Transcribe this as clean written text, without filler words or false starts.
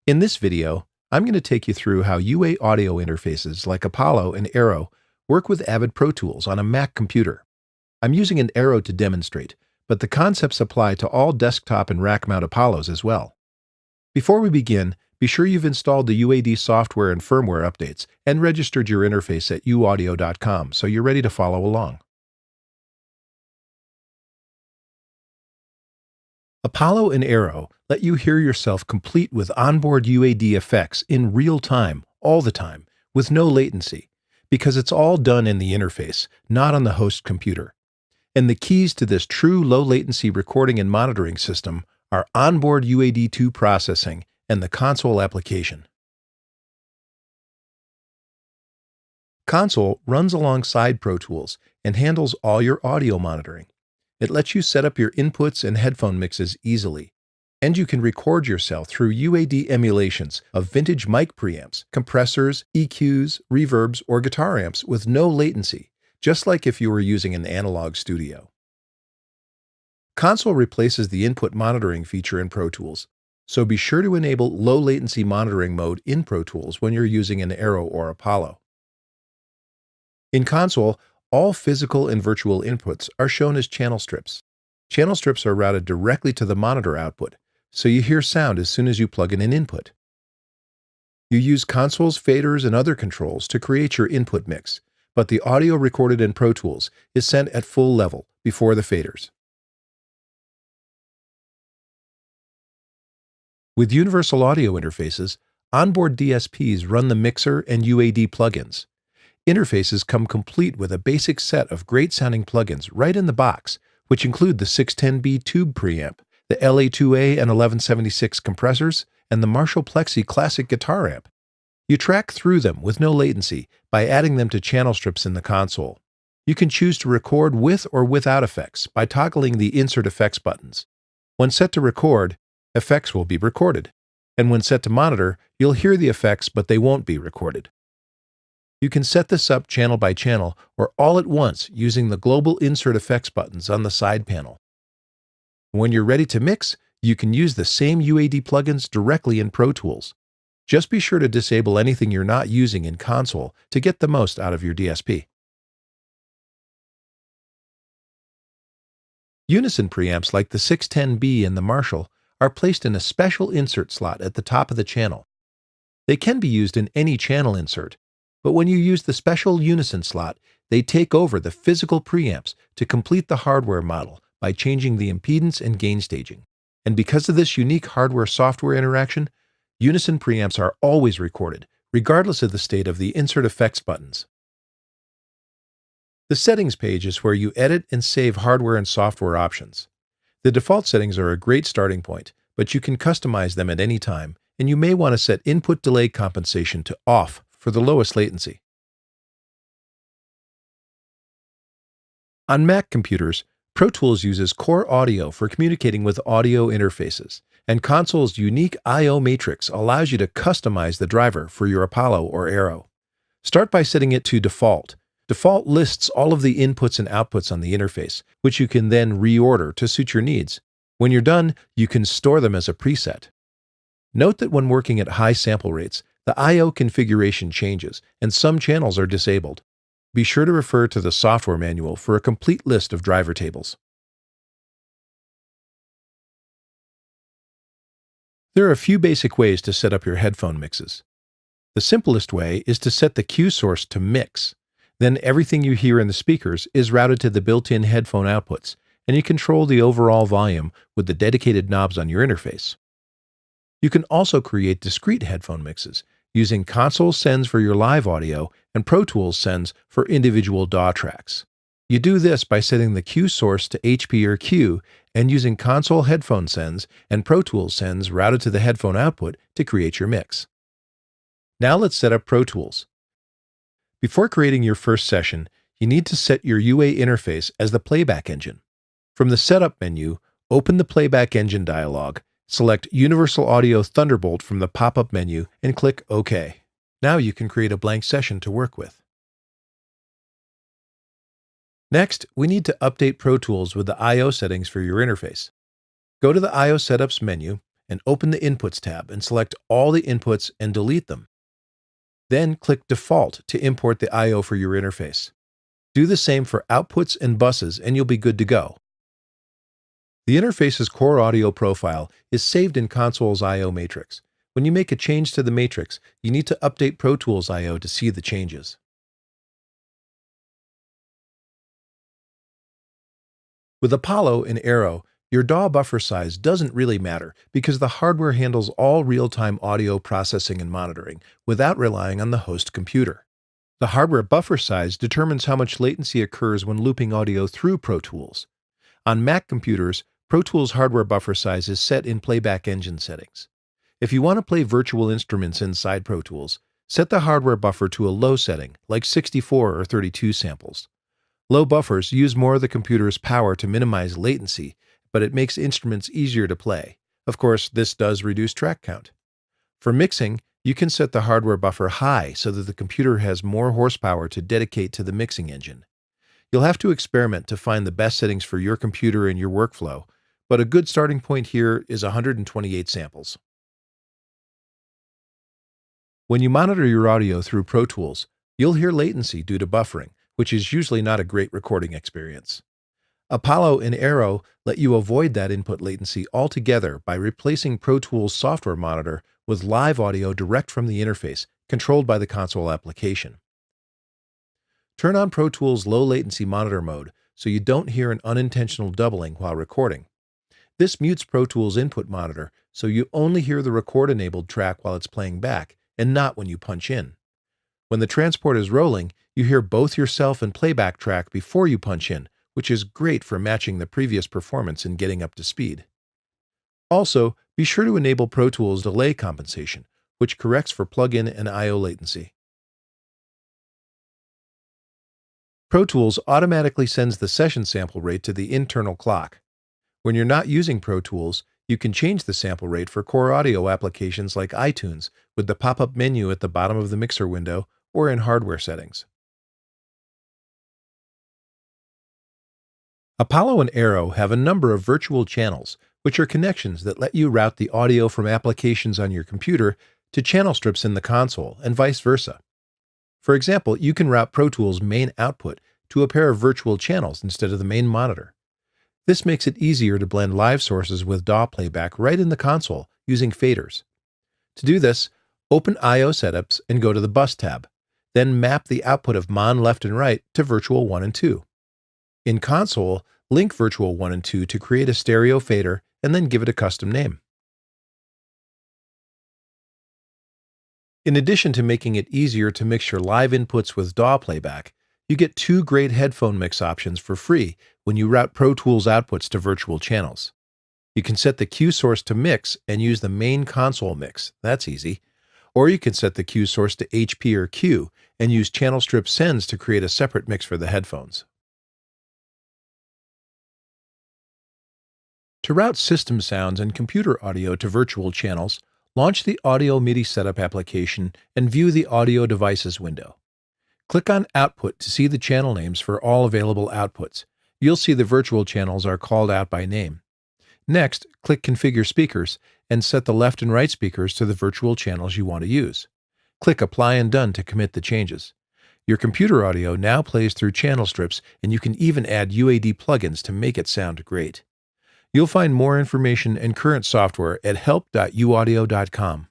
In this video, I'm going to take you through how UA audio interfaces like Apollo and Aero work with Avid Pro Tools on a Mac computer. I'm using an Aero to demonstrate, but the concepts apply to all desktop and rack-mount Apollos as well. Before we begin, be sure you've installed the UAD software and firmware updates and registered your interface at uaudio.com so you're ready to follow along. Apollo and Aero let you hear yourself complete with onboard UAD effects in real time, all the time, with no latency, because it's all done in the interface, not on the host computer. And the keys to this true low-latency recording and monitoring system are onboard UAD2 processing and the console application. Console runs alongside Pro Tools and handles all your audio monitoring. It lets you set up your inputs and headphone mixes easily, and you can record yourself through UAD emulations of vintage mic preamps, compressors, EQs, reverbs, or guitar amps with no latency, just like if you were using an analog studio. Console replaces the input monitoring feature in Pro Tools, so be sure to enable low-latency monitoring mode in Pro Tools when you're using an Aero or Apollo. In Console, all physical and virtual inputs are shown as channel strips. Channel strips are routed directly to the monitor output, so you hear sound as soon as you plug in an input. You use Console's faders and other controls to create your input mix, but the audio recorded in Pro Tools is sent at full level before the faders. With universal audio interfaces, onboard DSPs run the mixer and UAD plugins. Interfaces come complete with a basic set of great-sounding plugins right in the box, which include the 610B tube preamp, the LA2A and 1176 compressors, and the Marshall Plexi Classic guitar amp. You track through them with no latency by adding them to channel strips in the console. You can choose to record with or without effects by toggling the Insert Effects buttons. When set to record, effects will be recorded, and when set to monitor, you'll hear the effects but they won't be recorded. You can set this up channel by channel or all at once using the global Insert Effects buttons on the side panel. When you're ready to mix, you can use the same UAD plugins directly in Pro Tools. Just be sure to disable anything you're not using in Console to get the most out of your DSP. Unison preamps like the 610B and the Marshall are placed in a special insert slot at the top of the channel. They can be used in any channel insert, but when you use the special Unison slot, they take over the physical preamps to complete the hardware model by changing the impedance and gain staging. And because of this unique hardware-software interaction, Unison preamps are always recorded, regardless of the state of the Insert Effects buttons. The Settings page is where you edit and save hardware and software options. The default settings are a great starting point, but you can customize them at any time, and you may want to set input delay compensation to off for the lowest latency. On Mac computers, Pro Tools uses Core Audio for communicating with audio interfaces, and Console's unique I/O matrix allows you to customize the driver for your Apollo or Aero. Start by setting it to Default. Default lists all of the inputs and outputs on the interface, which you can then reorder to suit your needs. When you're done, you can store them as a preset. Note that when working at high sample rates, the I/O configuration changes, and some channels are disabled. Be sure to refer to the software manual for a complete list of driver tables. There are a few basic ways to set up your headphone mixes. The simplest way is to set the cue source to mix. Then everything you hear in the speakers is routed to the built-in headphone outputs, and you control the overall volume with the dedicated knobs on your interface. You can also create discrete headphone mixes using Console sends for your live audio and Pro Tools sends for individual DAW tracks. You do this by setting the cue source to HP or Q and using Console headphone sends and Pro Tools sends routed to the headphone output to create your mix. Now let's set up Pro Tools. Before creating your first session, you need to set your UA interface as the playback engine. From the Setup menu, open the Playback Engine dialog, select Universal Audio Thunderbolt from the pop-up menu, and click OK. Now you can create a blank session to work with. Next, we need to update Pro Tools with the I/O settings for your interface. Go to the I/O Setups menu and open the Inputs tab and select all the inputs and delete them. Then click Default to import the I/O for your interface. Do the same for outputs and buses and you'll be good to go. The interface's core audio profile is saved in Console's I/O matrix. When you make a change to the matrix, you need to update Pro Tools I/O to see the changes. With Apollo and Aero, your DAW buffer size doesn't really matter because the hardware handles all real-time audio processing and monitoring without relying on the host computer. The hardware buffer size determines how much latency occurs when looping audio through Pro Tools. On Mac computers, Pro Tools hardware buffer size is set in Playback Engine settings. If you want to play virtual instruments inside Pro Tools, set the hardware buffer to a low setting, like 64 or 32 samples. Low buffers use more of the computer's power to minimize latency, but it makes instruments easier to play. Of course, this does reduce track count. For mixing, you can set the hardware buffer high so that the computer has more horsepower to dedicate to the mixing engine. You'll have to experiment to find the best settings for your computer and your workflow, but a good starting point here is 128 samples. When you monitor your audio through Pro Tools, you'll hear latency due to buffering, which is usually not a great recording experience. Apollo and Aero let you avoid that input latency altogether by replacing Pro Tools software monitor with live audio direct from the interface, controlled by the console application. Turn on Pro Tools low latency monitor mode so you don't hear an unintentional doubling while recording. This mutes Pro Tools input monitor so you only hear the record-enabled track while it's playing back and not when you punch in. When the transport is rolling, you hear both yourself and playback track before you punch in, which is great for matching the previous performance and getting up to speed. Also, be sure to enable Pro Tools delay compensation, which corrects for plug-in and I/O latency. Pro Tools automatically sends the session sample rate to the internal clock. When you're not using Pro Tools, you can change the sample rate for core audio applications like iTunes with the pop-up menu at the bottom of the mixer window or in hardware settings. Apollo and Aero have a number of virtual channels, which are connections that let you route the audio from applications on your computer to channel strips in the console, and vice versa. For example, you can route Pro Tools' main output to a pair of virtual channels instead of the main monitor. This makes it easier to blend live sources with DAW playback right in the console using faders. To do this, open I/O Setups and go to the Bus tab. Then map the output of Mon left and right to Virtual 1 and 2. In Console, link Virtual 1 and 2 to create a stereo fader and then give it a custom name. In addition to making it easier to mix your live inputs with DAW playback, you get 2 great headphone mix options for free when you route Pro Tools outputs to virtual channels. You can set the cue source to mix and use the main console mix. That's easy. Or you can set the cue source to HP or Q and use channel strip sends to create a separate mix for the headphones. To route system sounds and computer audio to virtual channels, launch the Audio MIDI Setup application and view the Audio Devices window. Click on Output to see the channel names for all available outputs. You'll see the virtual channels are called out by name. Next, click Configure Speakers and set the left and right speakers to the virtual channels you want to use. Click Apply and Done to commit the changes. Your computer audio now plays through channel strips, and you can even add UAD plugins to make it sound great. You'll find more information and current software at help.uaudio.com.